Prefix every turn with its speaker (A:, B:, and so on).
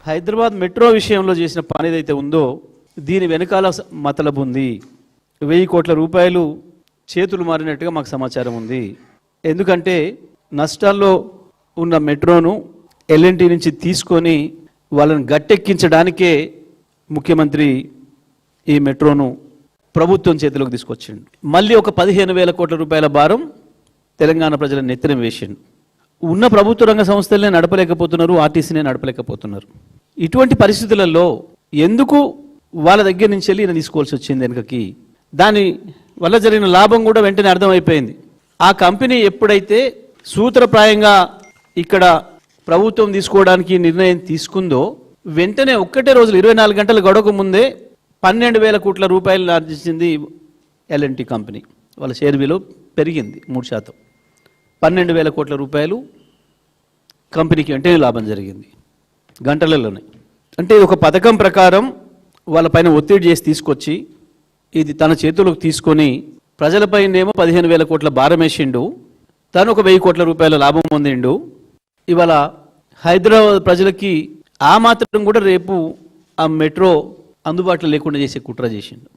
A: Hyderabad metro విషయంలో చేసిన పని ఏదైతే ఉందో దీని వెనకాల మతలబు ఉంది. 1000 కోట్ల రూపాయలు చేతులు మారినట్టుగా మాకు సమాచారం ఉంది. ఎందుకంటే నష్టాల్లో ఉన్న మెట్రోను ఎల్ఎన్టీ నుంచి తీసుకొని వాళ్ళని గట్టెక్కించడానికే ముఖ్యమంత్రి ఈ మెట్రోను ప్రభుత్వం చేతిలోకి తీసుకొచ్చిండు. మళ్ళీ ఒక 15,000 కోట్ల రూపాయల భారం తెలంగాణ ప్రజల నెత్తిన వేసిండు. ఉన్న ప్రభుత్వ రంగ సంస్థలనే నడపలేకపోతున్నారు, ఆర్టీసీనే నడపలేకపోతున్నారు. ఇటువంటి పరిస్థితులలో ఎందుకు వాళ్ళ దగ్గర నుంచి వెళ్ళి ఈయన తీసుకోవాల్సి వచ్చింది వెనుకకి? దాని వల్ల జరిగిన లాభం కూడా వెంటనే అర్థమైపోయింది. ఆ కంపెనీ ఎప్పుడైతే సూత్రప్రాయంగా ఇక్కడ ప్రభుత్వం తీసుకోవడానికి నిర్ణయం తీసుకుందో వెంటనే ఒక్కటే రోజులు 24 గంటల గడవక ముందే 12,000 కోట్ల రూపాయలు ఆర్జించింది ఎల్ఎన్టీ కంపెనీ. వాళ్ళ షేర్ విలువ పెరిగింది 3%. 12,000 కోట్ల రూపాయలు కంపెనీకి వెంటనే లాభం జరిగింది గంటలలోనే. అంటే ఇది ఒక పథకం ప్రకారం వాళ్ళపైన ఒత్తిడి చేసి తీసుకొచ్చి ఇది తన చేతులకు తీసుకొని ప్రజలపైనేమో 15,000 కోట్ల భారం వేసిండు, తను ఒక 1000 కోట్ల రూపాయల లాభం పొందిండు. ఇవాళ హైదరాబాద్ ప్రజలకి ఆ మాత్రం కూడా రేపు ఆ మెట్రో అందుబాటులో లేకుండా చేసే కుట్ర చేసిండు.